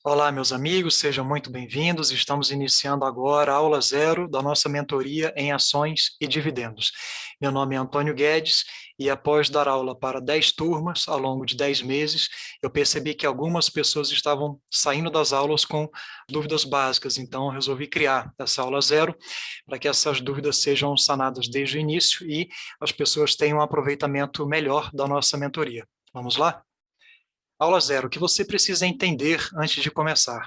Olá, meus amigos, sejam muito bem-vindos. Estamos iniciando agora a aula zero da nossa mentoria em ações e dividendos. Meu nome é Antônio Guedes e após dar aula para 10 turmas ao longo de 10 meses, eu percebi que algumas pessoas estavam saindo das aulas com dúvidas básicas, então eu resolvi criar essa aula zero para que essas dúvidas sejam sanadas desde o início e as pessoas tenham um aproveitamento melhor da nossa mentoria. Vamos lá? Aula zero, o que você precisa entender antes de começar?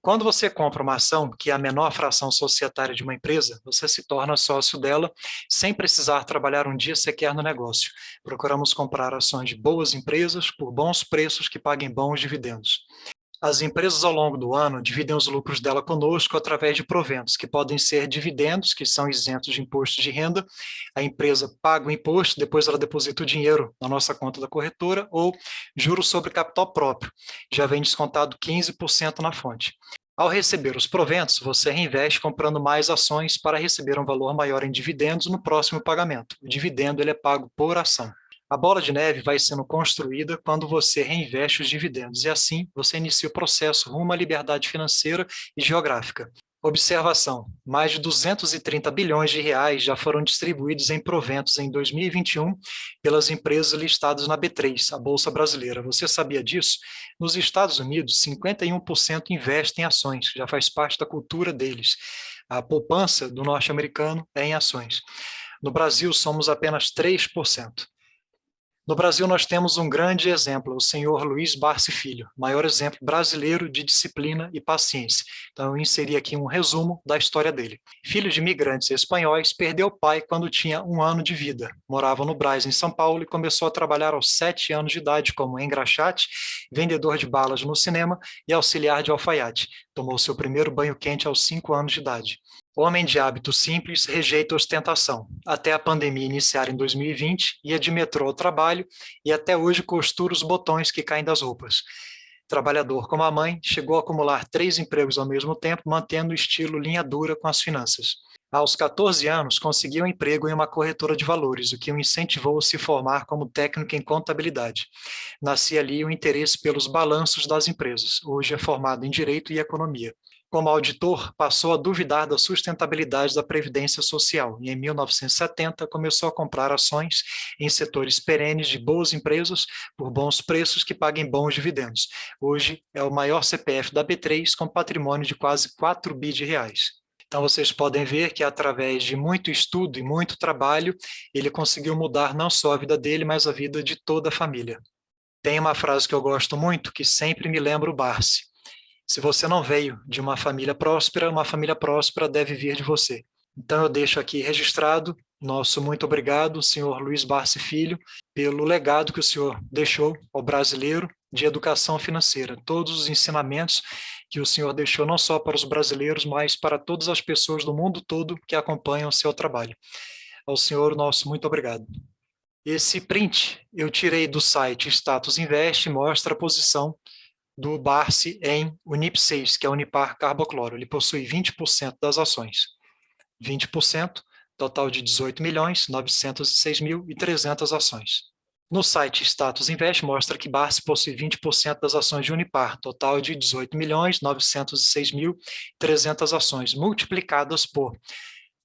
Quando você compra uma ação, que é a menor fração societária de uma empresa, você se torna sócio dela sem precisar trabalhar um dia sequer no negócio. Procuramos comprar ações de boas empresas por bons preços que paguem bons dividendos. As empresas, ao longo do ano, dividem os lucros dela conosco através de proventos, que podem ser dividendos, que são isentos de imposto de renda. A empresa paga o imposto, depois ela deposita o dinheiro na nossa conta da corretora, ou juros sobre capital próprio, já vem descontado 15% na fonte. Ao receber os proventos, você reinveste comprando mais ações para receber um valor maior em dividendos no próximo pagamento. O dividendo ele é pago por ação. A bola de neve vai sendo construída quando você reinveste os dividendos, e assim você inicia o processo rumo à liberdade financeira e geográfica. Observação: mais de 230 bilhões de reais já foram distribuídos em proventos em 2021 pelas empresas listadas na B3, a Bolsa Brasileira. Você sabia disso? Nos Estados Unidos, 51% investem em ações, já faz parte da cultura deles. A poupança do norte-americano é em ações. No Brasil, somos apenas 3%. No Brasil, nós temos um grande exemplo, o senhor Luiz Barsi Filho, maior exemplo brasileiro de disciplina e paciência. Então, eu inseri aqui um resumo da história dele. Filho de imigrantes espanhóis, perdeu o pai quando tinha 1 ano de vida. Morava no Brás, em São Paulo, e começou a trabalhar aos 7 anos de idade como engraxate, vendedor de balas no cinema e auxiliar de alfaiate. Tomou seu primeiro banho quente aos 5 anos de idade. Homem de hábito simples, rejeita ostentação. Até a pandemia iniciar em 2020, ia de metrô ao trabalho e até hoje costura os botões que caem das roupas. Trabalhador como a mãe, chegou a acumular 3 empregos ao mesmo tempo, mantendo o estilo linha dura com as finanças. Aos 14 anos, conseguiu um emprego em uma corretora de valores, o que o incentivou a se formar como técnico em contabilidade. Nascia ali o interesse pelos balanços das empresas. Hoje é formado em Direito e Economia. Como auditor, passou a duvidar da sustentabilidade da Previdência Social e, em 1970, começou a comprar ações em setores perenes de boas empresas por bons preços que paguem bons dividendos. Hoje é o maior CPF da B3 com patrimônio de quase 4 bi de reais. Então, vocês podem ver que, através de muito estudo e muito trabalho, ele conseguiu mudar não só a vida dele, mas a vida de toda a família. Tem uma frase que eu gosto muito, que sempre me lembra o Barsi. Se você não veio de uma família próspera deve vir de você. Então eu deixo aqui registrado nosso muito obrigado, senhor Luiz Barsi Filho, pelo legado que o senhor deixou ao brasileiro de educação financeira. Todos os ensinamentos que o senhor deixou não só para os brasileiros, mas para todas as pessoas do mundo todo que acompanham o seu trabalho. Ao senhor, nosso muito obrigado. Esse print eu tirei do site Status Invest, mostra a posição do Barsi em Unip6, que é Unipar Carbocloro. Ele possui 20% das ações. 20%, total de 18.906.300 ações. No site Status Invest mostra que Barsi possui 20% das ações de Unipar, total de 18.906.300 ações, multiplicadas por R$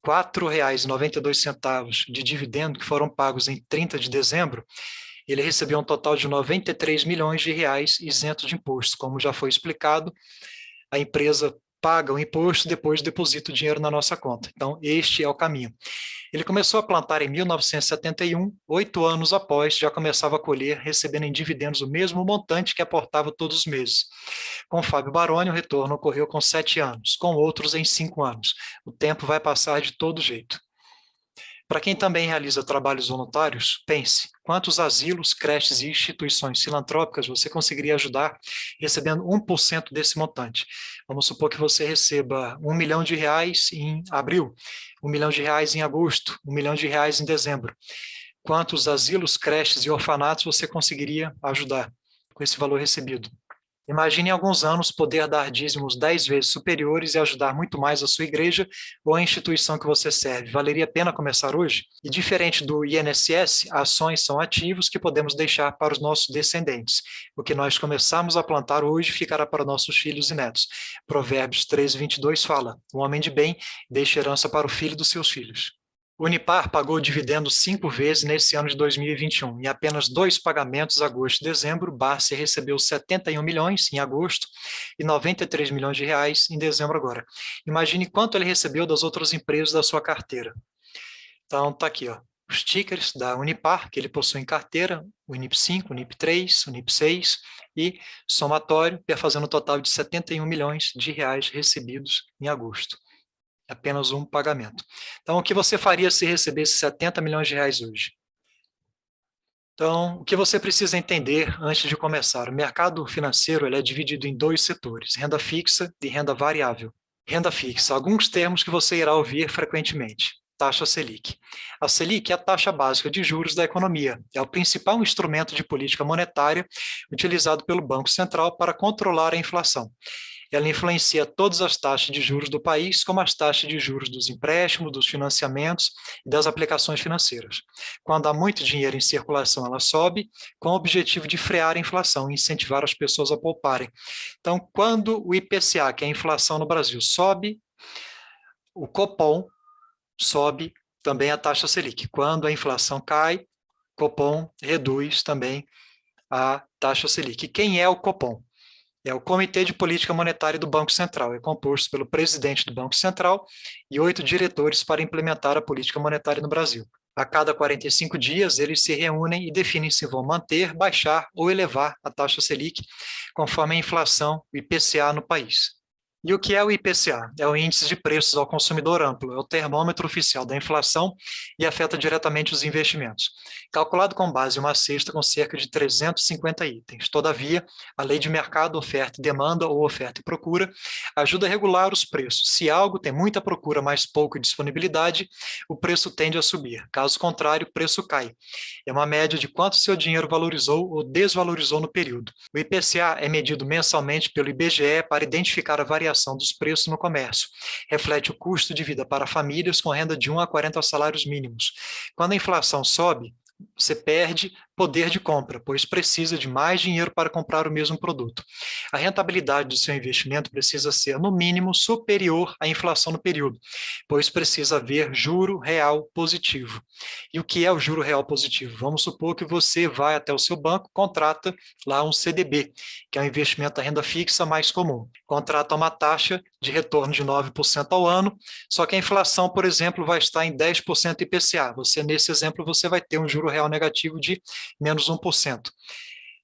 4,92 de dividendo que foram pagos em 30 de dezembro, ele recebeu um total de 93 milhões de reais isentos de imposto. Como já foi explicado, a empresa paga o imposto, depois deposita o dinheiro na nossa conta. Então, este é o caminho. Ele começou a plantar em 1971, 8 anos após, já começava a colher, recebendo em dividendos o mesmo montante que aportava todos os meses. Com Fábio Baroni, o retorno ocorreu com 7 anos, com outros em 5 anos. O tempo vai passar de todo jeito. Para quem também realiza trabalhos voluntários, pense, quantos asilos, creches e instituições filantrópicas você conseguiria ajudar recebendo 1% desse montante? Vamos supor que você receba R$ 1 milhão em abril, R$ 1 milhão em agosto, R$ 1 milhão em dezembro. Quantos asilos, creches e orfanatos você conseguiria ajudar com esse valor recebido? Imagine em alguns anos poder dar dízimos 10 vezes superiores e ajudar muito mais a sua igreja ou a instituição que você serve. Valeria a pena começar hoje? E diferente do INSS, ações são ativos que podemos deixar para os nossos descendentes. O que nós começarmos a plantar hoje ficará para nossos filhos e netos. Provérbios 13:22 fala: o homem de bem deixa herança para o filho dos seus filhos. O Unipar pagou dividendos 5 vezes nesse ano de 2021. Em apenas 2 pagamentos, agosto e dezembro, Barsi recebeu 71 milhões em agosto e 93 milhões de reais em dezembro agora. Imagine quanto ele recebeu das outras empresas da sua carteira. Então, está aqui, ó, os tickers da Unipar, que ele possui em carteira, o Unip 5, Unip 3, Unip 6, e somatório, fazendo um total de 71 milhões de reais recebidos em agosto. Apenas um pagamento. Então, o que você faria se recebesse 70 milhões de reais hoje? Então, o que você precisa entender antes de começar? O mercado financeiro ele é dividido em 2 setores, renda fixa e renda variável. Renda fixa, alguns termos que você irá ouvir frequentemente. Taxa Selic. A Selic é a taxa básica de juros da economia. É o principal instrumento de política monetária utilizado pelo Banco Central para controlar a inflação. Ela influencia todas as taxas de juros do país, como as taxas de juros dos empréstimos, dos financiamentos e das aplicações financeiras. Quando há muito dinheiro em circulação, ela sobe, com o objetivo de frear a inflação e incentivar as pessoas a pouparem. Então, quando o IPCA, que é a inflação no Brasil, sobe, o Copom sobe também a taxa Selic. Quando a inflação cai, Copom reduz também a taxa Selic. E quem é o Copom? É o Comitê de Política Monetária do Banco Central. É composto pelo presidente do Banco Central e 8 diretores para implementar a política monetária no Brasil. A cada 45 dias, eles se reúnem e definem se vão manter, baixar ou elevar a taxa Selic, conforme a inflação, o IPCA no país. E o que é o IPCA? É o Índice de Preços ao Consumidor Amplo, é o termômetro oficial da inflação e afeta diretamente os investimentos. Calculado com base em uma cesta com cerca de 350 itens. Todavia, a lei de mercado, oferta e demanda, ou oferta e procura, ajuda a regular os preços. Se algo tem muita procura, mas pouca disponibilidade, o preço tende a subir. Caso contrário, o preço cai. É uma média de quanto seu dinheiro valorizou ou desvalorizou no período. O IPCA é medido mensalmente pelo IBGE para identificar a variação dos preços no comércio. Reflete o custo de vida para famílias com renda de 1 a 40 salários mínimos. Quando a inflação sobe, você perde poder de compra, pois precisa de mais dinheiro para comprar o mesmo produto. A rentabilidade do seu investimento precisa ser, no mínimo, superior à inflação no período, pois precisa haver juro real positivo. E o que é o juro real positivo? Vamos supor que você vai até o seu banco, contrata lá um CDB, que é um investimento da renda fixa mais comum. Contrata uma taxa de retorno de 9% ao ano, só que a inflação, por exemplo, vai estar em 10% IPCA. Você, nesse exemplo, você vai ter um juro real negativo de menos 1%.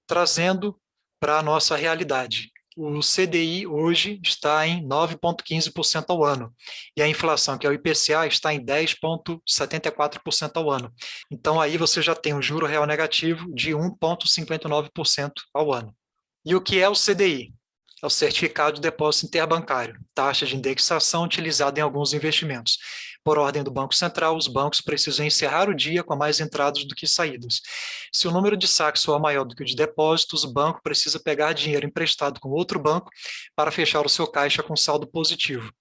Trazendo para a nossa realidade. O CDI hoje está em 9,15% ao ano, e a inflação, que é o IPCA, está em 10,74% ao ano. Então, aí você já tem um juro real negativo de 1,59% ao ano. E o que é o CDI? É o Certificado de Depósito Interbancário, taxa de indexação utilizada em alguns investimentos. Por ordem do Banco Central, os bancos precisam encerrar o dia com mais entradas do que saídas. Se o número de saques for maior do que o de depósitos, o banco precisa pegar dinheiro emprestado com outro banco para fechar o seu caixa com saldo positivo.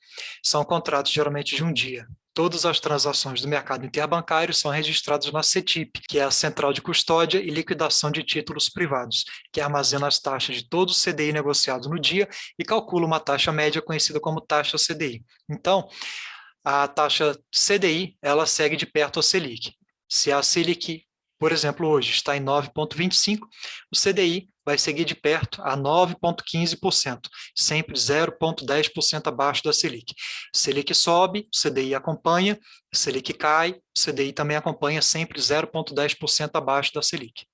São contratos geralmente de um dia. Todas as transações do mercado interbancário são registradas na CETIP, que é a Central de Custódia e Liquidação de Títulos Privados, que armazena as taxas de todos os CDI negociados no dia e calcula uma taxa média conhecida como taxa CDI. Então, a taxa CDI, ela segue de perto a Selic. Se a Selic, por exemplo, hoje está em 9,25%, o CDI vai seguir de perto a 9,15%, sempre 0,10% abaixo da Selic. Selic sobe, o CDI acompanha, Selic cai, o CDI também acompanha, sempre 0,10% abaixo da Selic.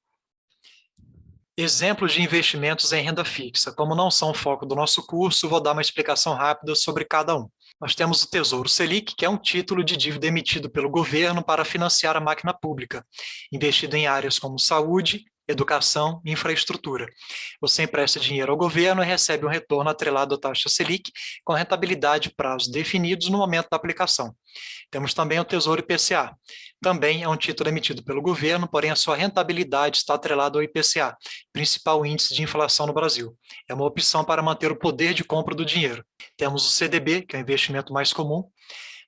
Exemplos de investimentos em renda fixa. Como não são o foco do nosso curso, vou dar uma explicação rápida sobre cada um. Nós temos o Tesouro Selic, que é um título de dívida emitido pelo governo para financiar a máquina pública, investido em áreas como saúde, educação e infraestrutura. Você empresta dinheiro ao governo e recebe um retorno atrelado à taxa Selic, com rentabilidade e prazos definidos no momento da aplicação. Temos também o Tesouro IPCA. Também é um título emitido pelo governo, porém a sua rentabilidade está atrelada ao IPCA, principal índice de inflação no Brasil. É uma opção para manter o poder de compra do dinheiro. Temos o CDB, que é o investimento mais comum,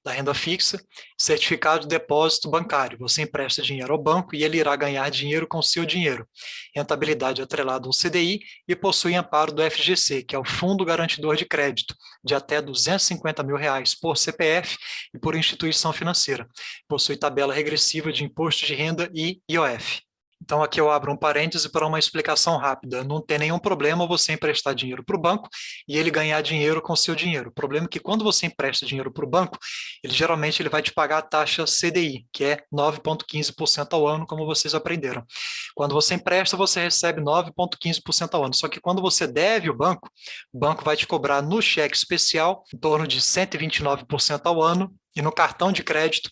da renda fixa, certificado de depósito bancário. Você empresta dinheiro ao banco e ele irá ganhar dinheiro com seu dinheiro. Rentabilidade atrelada ao CDI e possui amparo do FGC, que é o Fundo Garantidor de Crédito, de até R$250 mil por CPF e por instituição financeira. Possui tabela regressiva de imposto de renda e IOF. Então, aqui eu abro um parêntese para uma explicação rápida. Não tem nenhum problema você emprestar dinheiro para o banco e ele ganhar dinheiro com o seu dinheiro. O problema é que quando você empresta dinheiro para o banco, geralmente ele vai te pagar a taxa CDI, que é 9,15% ao ano, como vocês aprenderam. Quando você empresta, você recebe 9,15% ao ano. Só que quando você deve o banco vai te cobrar no cheque especial em torno de 129% ao ano e no cartão de crédito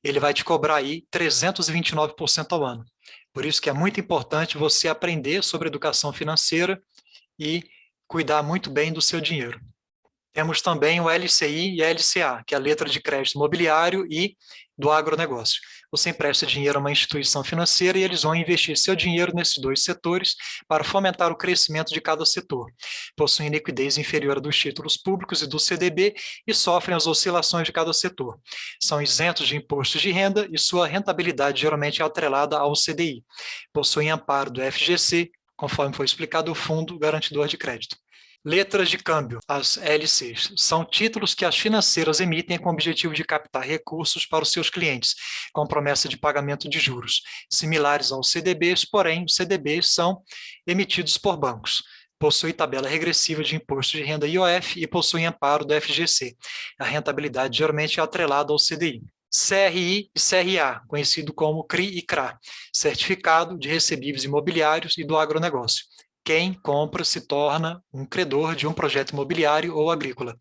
ele vai te cobrar aí 329% ao ano. Por isso que é muito importante você aprender sobre educação financeira e cuidar muito bem do seu dinheiro. Temos também o LCI e a LCA, que é a letra de crédito imobiliário e do agronegócio. Você empresta dinheiro a uma instituição financeira e eles vão investir seu dinheiro nesses dois setores para fomentar o crescimento de cada setor. Possuem liquidez inferior à dos títulos públicos e do CDB e sofrem as oscilações de cada setor. São isentos de impostos de renda e sua rentabilidade geralmente é atrelada ao CDI. Possuem amparo do FGC, conforme foi explicado, o Fundo Garantidor de Crédito. Letras de câmbio, as LCs, são títulos que as financeiras emitem com o objetivo de captar recursos para os seus clientes, com promessa de pagamento de juros, similares aos CDBs, porém, os CDBs são emitidos por bancos. Possui tabela regressiva de imposto de renda IOF e possui amparo do FGC. A rentabilidade geralmente é atrelada ao CDI. CRI e CRA, conhecido como CRI e CRA, Certificado de Recebíveis Imobiliários e do Agronegócio. Quem compra se torna um credor de um projeto imobiliário ou agrícola.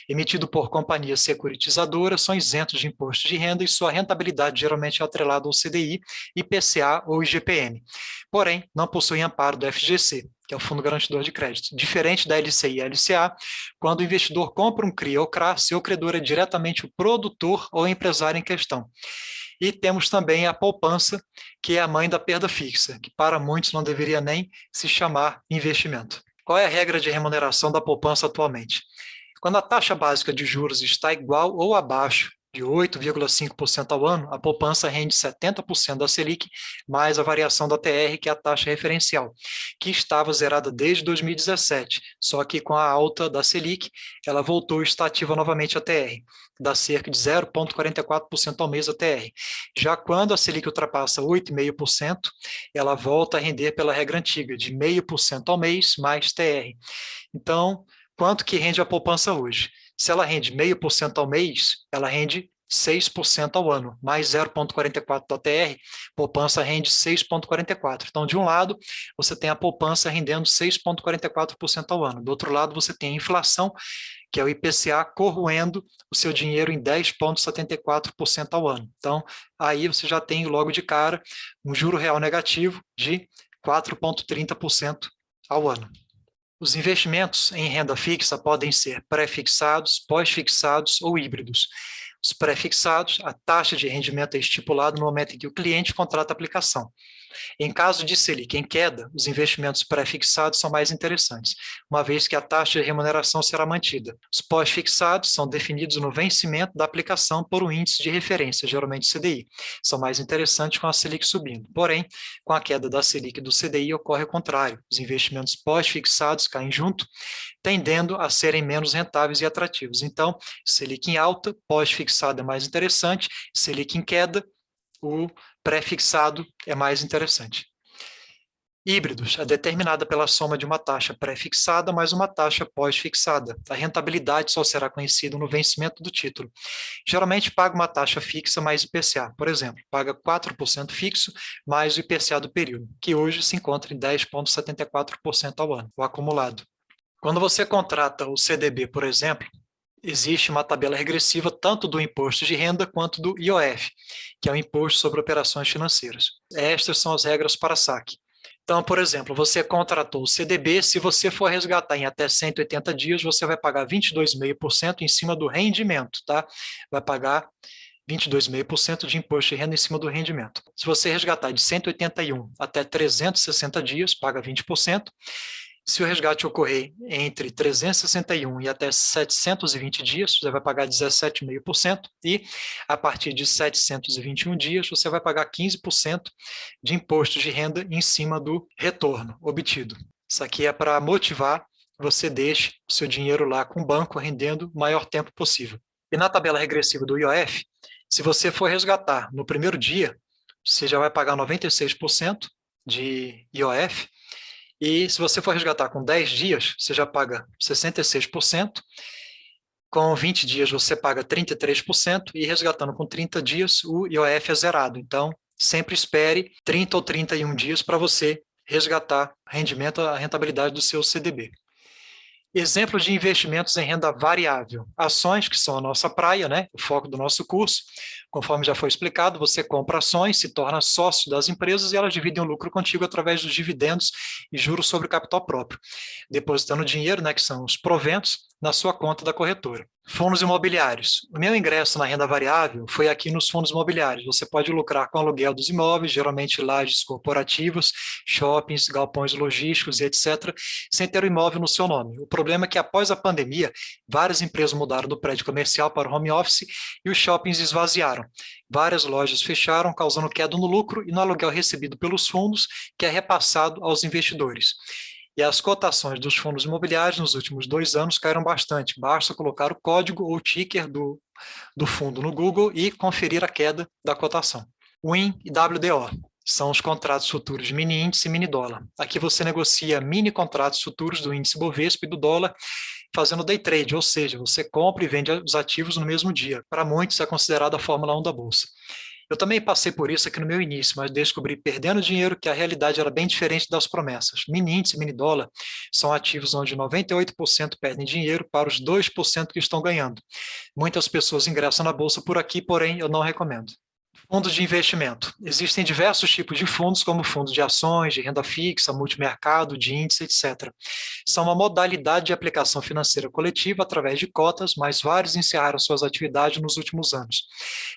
Emitido por companhias securitizadoras, são isentos de imposto de renda e sua rentabilidade geralmente é atrelada ao CDI, IPCA ou IGPM. Porém, não possuem amparo do FGC, que é o Fundo Garantidor de Crédito. Diferente da LCI e LCA, quando o investidor compra um CRI ou CRA, seu credor é diretamente o produtor ou empresário em questão. E temos também a poupança, que é a mãe da perda fixa, que para muitos não deveria nem se chamar investimento. Qual é a regra de remuneração da poupança atualmente? Quando a taxa básica de juros está igual ou abaixo de 8,5% ao ano, a poupança rende 70% da Selic, mais a variação da TR, que é a taxa referencial, que estava zerada desde 2017, só que com a alta da Selic, ela voltou e está ativa novamente a TR, dá cerca de 0,44% ao mês a TR. Já quando a Selic ultrapassa 8,5%, ela volta a render pela regra antiga, de 0,5% ao mês, mais TR. Então, quanto que rende a poupança hoje? Se ela rende 0,5% ao mês, ela rende 6% ao ano, mais 0,44% da TR, poupança rende 6,44%. Então, de um lado, você tem a poupança rendendo 6,44% ao ano. Do outro lado, você tem a inflação, que é o IPCA, corroendo o seu dinheiro em 10,74% ao ano. Então, aí você já tem logo de cara um juro real negativo de 4,30% ao ano. Os investimentos em renda fixa podem ser pré-fixados, pós-fixados ou híbridos. Os pré-fixados, a taxa de rendimento é estipulada no momento em que o cliente contrata a aplicação. Em caso de Selic em queda, os investimentos pré-fixados são mais interessantes, uma vez que a taxa de remuneração será mantida. Os pós-fixados são definidos no vencimento da aplicação por um índice de referência, geralmente CDI. São mais interessantes com a Selic subindo. Porém, com a queda da Selic e do CDI ocorre o contrário. Os investimentos pós-fixados caem junto, tendendo a serem menos rentáveis e atrativos. Então, Selic em alta, pós-fixado é mais interessante, Selic em queda, o pré-fixado é mais interessante. Híbridos é determinada pela soma de uma taxa pré-fixada mais uma taxa pós-fixada. A rentabilidade só será conhecida no vencimento do título. Geralmente paga uma taxa fixa mais IPCA. Por exemplo, paga 4% fixo mais o IPCA do período, que hoje se encontra em 10,74% ao ano, o acumulado. Quando você contrata o CDB, por exemplo, existe uma tabela regressiva tanto do imposto de renda quanto do IOF, que é o Imposto sobre Operações Financeiras. Estas são as regras para saque. Então, por exemplo, você contratou o CDB, se você for resgatar em até 180 dias, você vai pagar 22,5% em cima do rendimento, tá? Vai pagar 22,5% de imposto de renda em cima do rendimento. Se você resgatar de 181 até 360 dias, paga 20%. Se o resgate ocorrer entre 361 e até 720 dias, você vai pagar 17,5%, e a partir de 721 dias, você vai pagar 15% de imposto de renda em cima do retorno obtido. Isso aqui é para motivar que você deixe o seu dinheiro lá com o banco rendendo o maior tempo possível. E na tabela regressiva do IOF, se você for resgatar no primeiro dia, você já vai pagar 96% de IOF, e se você for resgatar com 10 dias, você já paga 66%, com 20 dias você paga 33%, e resgatando com 30 dias, o IOF é zerado. Então, sempre espere 30 ou 31 dias para você resgatar rendimento, a rentabilidade do seu CDB. Exemplos de investimentos em renda variável. Ações, que são a nossa praia, né? O foco do nosso curso. Conforme já foi explicado, você compra ações, se torna sócio das empresas e elas dividem o lucro contigo através dos dividendos e juros sobre o capital próprio, depositando dinheiro, né, que são os proventos, na sua conta da corretora. Fundos imobiliários. O meu ingresso na renda variável foi aqui nos fundos imobiliários. Você pode lucrar com o aluguel dos imóveis, geralmente lajes corporativas, shoppings, galpões logísticos e etc., sem ter o imóvel no seu nome. O problema é que após a pandemia, várias empresas mudaram do prédio comercial para o home office e os shoppings esvaziaram. Várias lojas fecharam, causando queda no lucro e no aluguel recebido pelos fundos, que é repassado aos investidores. E as cotações dos fundos imobiliários nos últimos 2 anos caíram bastante. Basta colocar o código ou ticker do fundo no Google e conferir a queda da cotação. WIN e WDO são os contratos futuros de mini índice e mini dólar. Aqui você negocia mini contratos futuros do índice Bovespa e do dólar, fazendo day trade, ou seja, você compra e vende os ativos no mesmo dia. Para muitos é considerada a Fórmula 1 da Bolsa. Eu também passei por isso aqui no meu início, mas descobri perdendo dinheiro que a realidade era bem diferente das promessas. Mini índice e mini dólar são ativos onde 98% perdem dinheiro para os 2% que estão ganhando. Muitas pessoas ingressam na bolsa por aqui, porém eu não recomendo. Fundos de investimento. Existem diversos tipos de fundos, como fundos de ações, de renda fixa, multimercado, de índice, etc. São uma modalidade de aplicação financeira coletiva através de cotas, mas vários encerraram suas atividades nos últimos anos.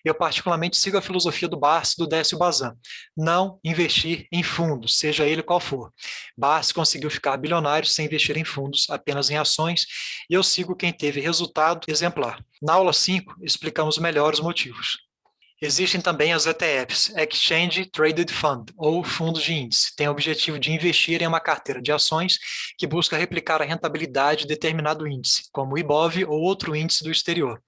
Eu particularmente sigo a filosofia do Barsi e do Décio Bazan: não investir em fundos, seja ele qual for. Barsi conseguiu ficar bilionário sem investir em fundos, apenas em ações, e eu sigo quem teve resultado exemplar. Na aula 5, explicamos melhor os motivos. Existem também as ETFs, Exchange Traded Fund, ou fundos de índice. Tem o objetivo de investir em uma carteira de ações que busca replicar a rentabilidade de determinado índice, como o IBOV ou outro índice do exterior.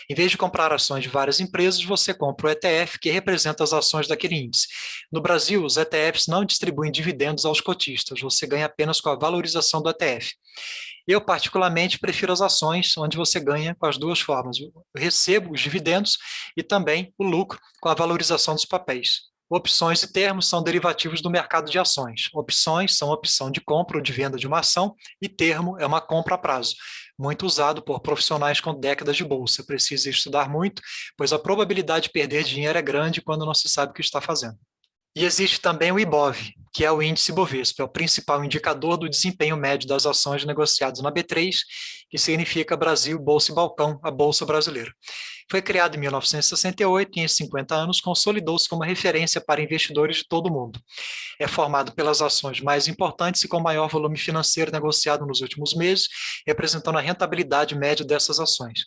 Em vez de comprar ações de várias empresas, você compra o ETF, que representa as ações daquele índice. No Brasil, os ETFs não distribuem dividendos aos cotistas, você ganha apenas com a valorização do ETF. Eu, particularmente, prefiro as ações, onde você ganha com as duas formas. Eu recebo os dividendos e também o lucro com a valorização dos papéis. Opções e termos são derivativos do mercado de ações. Opções são opção de compra ou de venda de uma ação, e termo é uma compra a prazo, muito usado por profissionais com décadas de bolsa. Precisa estudar muito, pois a probabilidade de perder dinheiro é grande quando não se sabe o que está fazendo. E existe também o IBOV, que é o índice Bovespa, é o principal indicador do desempenho médio das ações negociadas na B3, que significa Brasil, Bolsa e Balcão, a Bolsa Brasileira. Foi criado em 1968 e em 50 anos consolidou-se como referência para investidores de todo o mundo. É formado pelas ações mais importantes e com maior volume financeiro negociado nos últimos meses, representando a rentabilidade média dessas ações.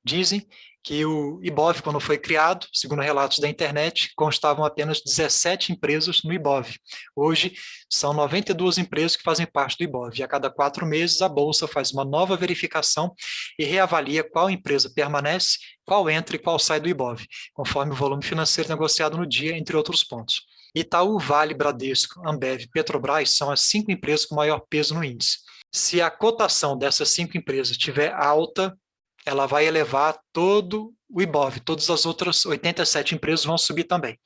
Dizem que o IBOV, quando foi criado, segundo relatos da internet, constavam apenas 17 empresas no IBOV. Hoje, são 92 empresas que fazem parte do IBOV. E a cada 4 meses, a Bolsa faz uma nova verificação e reavalia qual empresa permanece, qual entra e qual sai do IBOV, conforme o volume financeiro negociado no dia, entre outros pontos. Itaú, Vale, Bradesco, Ambev e Petrobras são as 5 empresas com maior peso no índice. Se a cotação dessas 5 empresas estiver alta, ela vai elevar todo o IBOV, todas as outras 87 empresas vão subir também.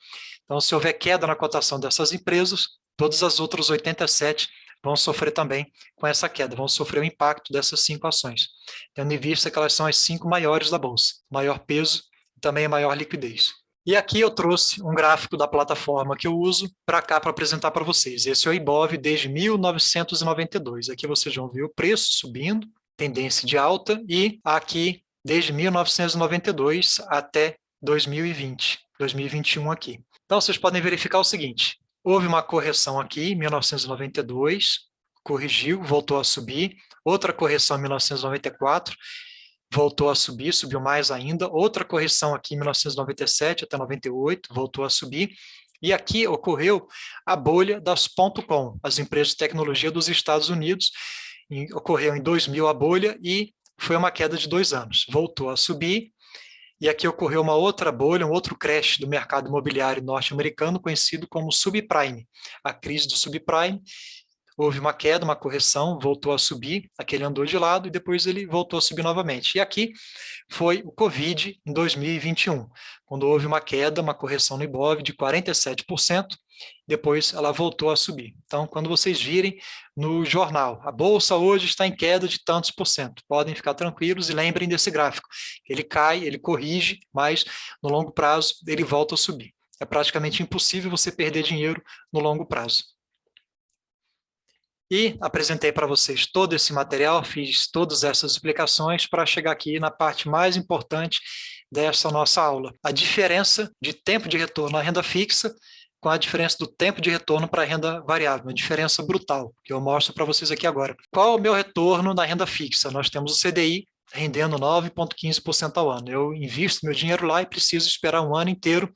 Então, se houver queda na cotação dessas empresas, todas as outras 87 vão sofrer também com essa queda, vão sofrer o impacto dessas 5 ações, tendo em vista que elas são as 5 maiores da Bolsa, maior peso e também a maior liquidez. E aqui eu trouxe um gráfico da plataforma que eu uso para cá para apresentar para vocês. Esse é o Ibov desde 1992. Aqui vocês vão ver o preço subindo, tendência de alta, e aqui desde 1992 até 2020, 2021 aqui. Então vocês podem verificar o seguinte: houve uma correção aqui em 1992, corrigiu, voltou a subir, outra correção em 1994, voltou a subir, subiu mais ainda, outra correção aqui em 1997 até 98, voltou a subir, e aqui ocorreu a bolha das .com, as empresas de tecnologia dos Estados Unidos, ocorreu em 2000 a bolha e foi uma queda de 2 anos, voltou a subir, e aqui ocorreu uma outra bolha, um outro crash do mercado imobiliário norte-americano, conhecido como subprime, a crise do subprime. Houve uma queda, uma correção, voltou a subir, aquele andou de lado e depois ele voltou a subir novamente. E aqui foi o Covid em 2021, quando houve uma queda, uma correção no Ibov de 47%, depois ela voltou a subir. Então, quando vocês virem no jornal, a Bolsa hoje está em queda de tantos por cento, podem ficar tranquilos e lembrem desse gráfico. Ele cai, ele corrige, mas no longo prazo ele volta a subir. É praticamente impossível você perder dinheiro no longo prazo. E apresentei para vocês todo esse material, fiz todas essas explicações para chegar aqui na parte mais importante dessa nossa aula. A diferença de tempo de retorno na renda fixa com a diferença do tempo de retorno para a renda variável, uma diferença brutal, que eu mostro para vocês aqui agora. Qual é o meu retorno na renda fixa? Nós temos o CDI rendendo 9,15% ao ano. Eu invisto meu dinheiro lá e preciso esperar um ano inteiro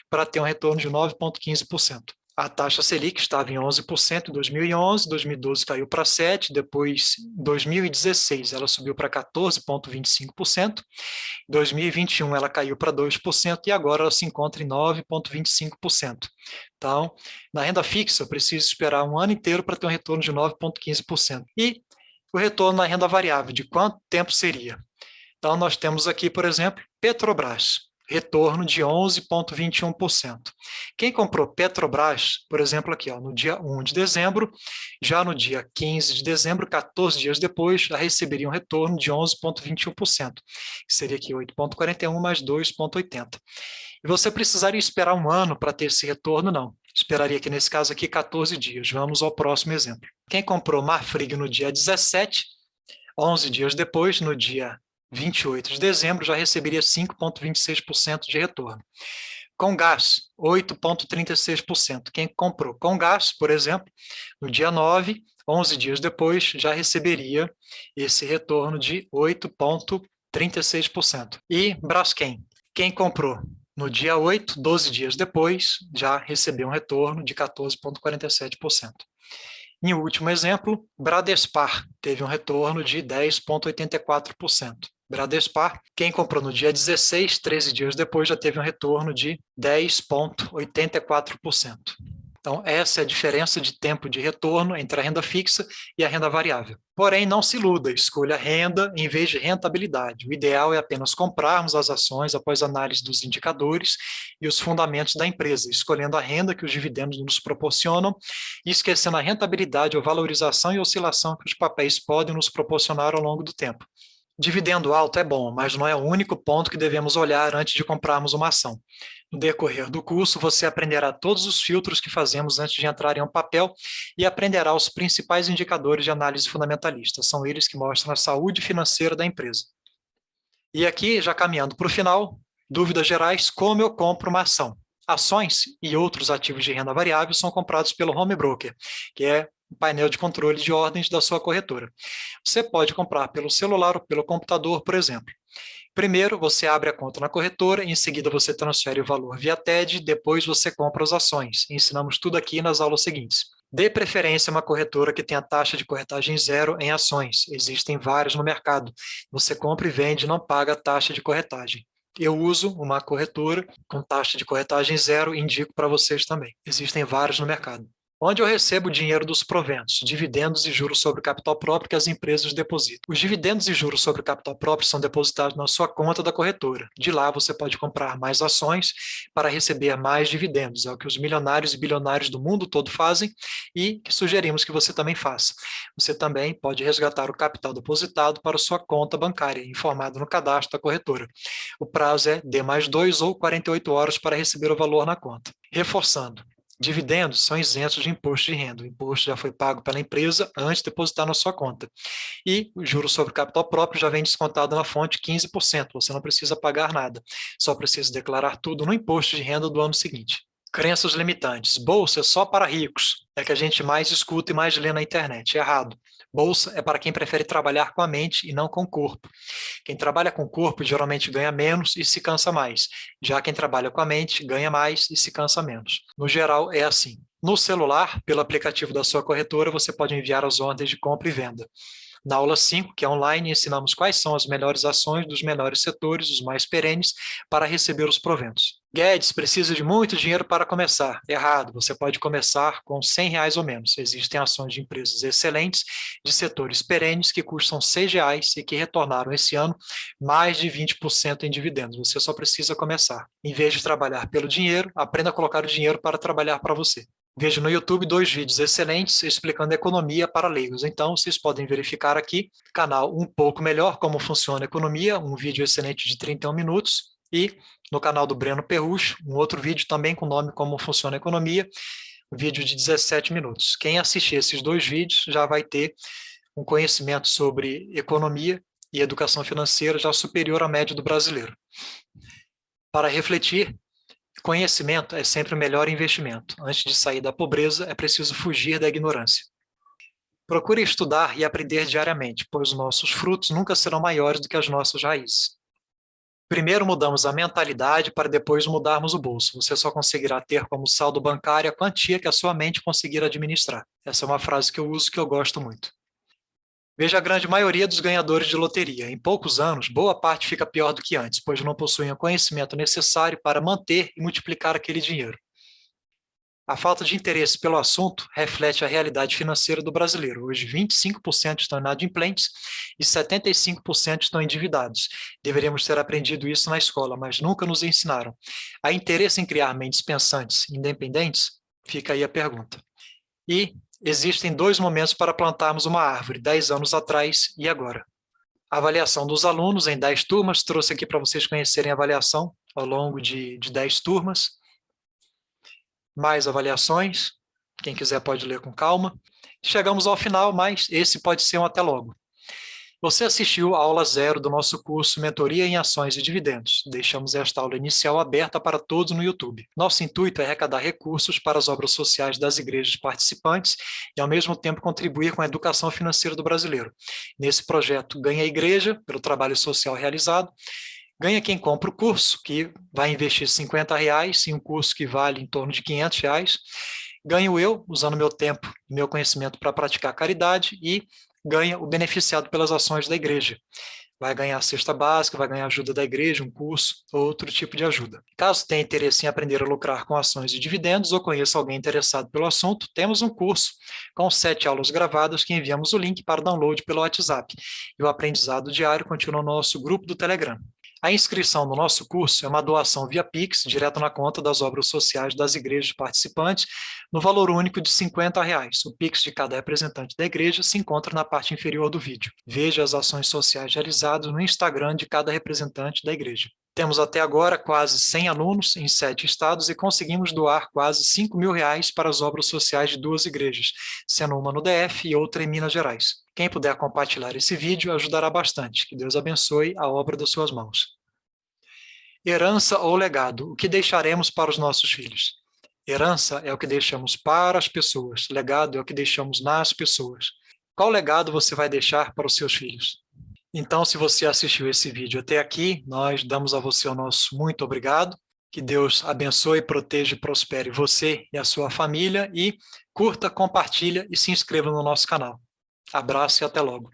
para ter um retorno de 9,15%. A taxa Selic estava em 11% em 2011, 2012 caiu para 7%, depois em 2016 ela subiu para 14,25%, em 2021 ela caiu para 2% e agora ela se encontra em 9,25%. Então, na renda fixa eu preciso esperar um ano inteiro para ter um retorno de 9,15%. E o retorno na renda variável, de quanto tempo seria? Então, nós temos aqui, por exemplo, Petrobras, retorno de 11,21%. Quem comprou Petrobras, por exemplo, aqui, ó, no dia 1 de dezembro, já no dia 15 de dezembro, 14 dias depois, já receberia um retorno de 11,21%, que seria aqui 8,41 mais 2,80. E você precisaria esperar um ano para ter esse retorno? Não. Esperaria aqui, nesse caso aqui, 14 dias. Vamos ao próximo exemplo. Quem comprou Marfrig no dia 17, 11 dias depois, no dia 28 de dezembro, já receberia 5,26% de retorno. Com gás, 8,36%. Quem comprou com gás, por exemplo, no dia 9, 11 dias depois, já receberia esse retorno de 8,36%. E Braskem, quem comprou no dia 8, 12 dias depois, já recebeu um retorno de 14,47%. Em último exemplo, Bradespar teve um retorno de 10,84%. Bradespar, quem comprou no dia 16, 13 dias depois, já teve um retorno de 10,84%. Então, essa é a diferença de tempo de retorno entre a renda fixa e a renda variável. Porém, não se iluda, escolha renda em vez de rentabilidade. O ideal é apenas comprarmos as ações após análise dos indicadores e os fundamentos da empresa, escolhendo a renda que os dividendos nos proporcionam e esquecendo a rentabilidade ou valorização e oscilação que os papéis podem nos proporcionar ao longo do tempo. Dividendo alto é bom, mas não é o único ponto que devemos olhar antes de comprarmos uma ação. No decorrer do curso, você aprenderá todos os filtros que fazemos antes de entrar em um papel e aprenderá os principais indicadores de análise fundamentalista. São eles que mostram a saúde financeira da empresa. E aqui, já caminhando para o final, dúvidas gerais, como eu compro uma ação? Ações e outros ativos de renda variável são comprados pelo home broker, que é o painel de controle de ordens da sua corretora. Você pode comprar pelo celular ou pelo computador, por exemplo. Primeiro, você abre a conta na corretora, em seguida você transfere o valor via TED, depois você compra as ações. Ensinamos tudo aqui nas aulas seguintes. Dê preferência a uma corretora que tenha taxa de corretagem zero em ações. Existem várias no mercado. Você compra e vende, não paga taxa de corretagem. Eu uso uma corretora com taxa de corretagem zero e indico para vocês também. Existem várias no mercado. Onde eu recebo o dinheiro dos proventos, dividendos e juros sobre o capital próprio que as empresas depositam. Os dividendos e juros sobre o capital próprio são depositados na sua conta da corretora. De lá você pode comprar mais ações para receber mais dividendos. É o que os milionários e bilionários do mundo todo fazem e que sugerimos que você também faça. Você também pode resgatar o capital depositado para sua conta bancária, informado no cadastro da corretora. O prazo é D+2 ou 48 horas para receber o valor na conta. Reforçando. Dividendos são isentos de imposto de renda. O imposto já foi pago pela empresa antes de depositar na sua conta. E o juro sobre o capital próprio já vem descontado na fonte 15%. Você não precisa pagar nada. Só precisa declarar tudo no imposto de renda do ano seguinte. Crenças limitantes. Bolsa é só para ricos. É que a gente mais escuta e mais lê na internet. Errado. Bolsa é para quem prefere trabalhar com a mente e não com o corpo. Quem trabalha com o corpo geralmente ganha menos e se cansa mais. Já quem trabalha com a mente ganha mais e se cansa menos. No geral, é assim. No celular, pelo aplicativo da sua corretora, você pode enviar as ordens de compra e venda. Na aula 5, que é online, ensinamos quais são as melhores ações dos melhores setores, os mais perenes, para receber os proventos. Guedes precisa de muito dinheiro para começar. Errado, você pode começar com R$ 100 ou menos. Existem ações de empresas excelentes, de setores perenes, que custam R$ 6 e que retornaram esse ano mais de 20% em dividendos. Você só precisa começar. Em vez de trabalhar pelo dinheiro, aprenda a colocar o dinheiro para trabalhar para você. Vejo no YouTube 2 vídeos excelentes explicando economia para leigos. Então, vocês podem verificar aqui, canal Um Pouco Melhor, como funciona a economia, um vídeo excelente de 31 minutos, e no canal do Breno Perrucho, um outro vídeo também com o nome Como Funciona a Economia, um vídeo de 17 minutos. Quem assistir esses 2 vídeos já vai ter um conhecimento sobre economia e educação financeira já superior à média do brasileiro. Para refletir, conhecimento é sempre o melhor investimento. Antes de sair da pobreza, é preciso fugir da ignorância. Procure estudar e aprender diariamente, pois os nossos frutos nunca serão maiores do que as nossas raízes. Primeiro mudamos a mentalidade para depois mudarmos o bolso. Você só conseguirá ter como saldo bancário a quantia que a sua mente conseguir administrar. Essa é uma frase que eu uso que eu gosto muito. Veja a grande maioria dos ganhadores de loteria. Em poucos anos, boa parte fica pior do que antes, pois não possuem o conhecimento necessário para manter e multiplicar aquele dinheiro. A falta de interesse pelo assunto reflete a realidade financeira do brasileiro. Hoje, 25% estão inadimplentes e 75% estão endividados. Deveríamos ter aprendido isso na escola, mas nunca nos ensinaram. Há interesse em criar mentes pensantes, independentes? Fica aí a pergunta. E existem 2 momentos para plantarmos uma árvore, 10 anos atrás e agora. A avaliação dos alunos em 10 turmas, trouxe aqui para vocês conhecerem a avaliação ao longo de 10 turmas. Mais avaliações, quem quiser pode ler com calma. Chegamos ao final, mas esse pode ser um até logo. Você assistiu a aula 0 do nosso curso Mentoria em Ações e Dividendos. Deixamos esta aula inicial aberta para todos no YouTube. Nosso intuito é arrecadar recursos para as obras sociais das igrejas participantes e, ao mesmo tempo, contribuir com a educação financeira do brasileiro. Nesse projeto, ganha a igreja, pelo trabalho social realizado, ganha quem compra o curso, que vai investir R$ 50 em um curso que vale em torno de R$ 500. Ganho eu, usando meu tempo e meu conhecimento para praticar caridade, e ganha o beneficiado pelas ações da igreja. Vai ganhar a cesta básica, vai ganhar ajuda da igreja, um curso, ou outro tipo de ajuda. Caso tenha interesse em aprender a lucrar com ações e dividendos, ou conheça alguém interessado pelo assunto, temos um curso com 7 aulas gravadas que enviamos o link para download pelo WhatsApp. E o aprendizado diário continua no nosso grupo do Telegram. A inscrição no nosso curso é uma doação via Pix, direto na conta das obras sociais das igrejas participantes, no valor único de R$ 50. O Pix de cada representante da igreja se encontra na parte inferior do vídeo. Veja as ações sociais realizadas no Instagram de cada representante da igreja. Temos até agora quase 100 alunos em 7 estados e conseguimos doar quase R$ 5 mil para as obras sociais de 2 igrejas, sendo uma no DF e outra em Minas Gerais. Quem puder compartilhar esse vídeo ajudará bastante. Que Deus abençoe a obra das suas mãos. Herança ou legado? O que deixaremos para os nossos filhos? Herança é o que deixamos para as pessoas. Legado é o que deixamos nas pessoas. Qual legado você vai deixar para os seus filhos? Então, se você assistiu esse vídeo até aqui, nós damos a você o nosso muito obrigado. Que Deus abençoe, proteja e prospere você e a sua família. E curta, compartilha e se inscreva no nosso canal. Abraço e até logo.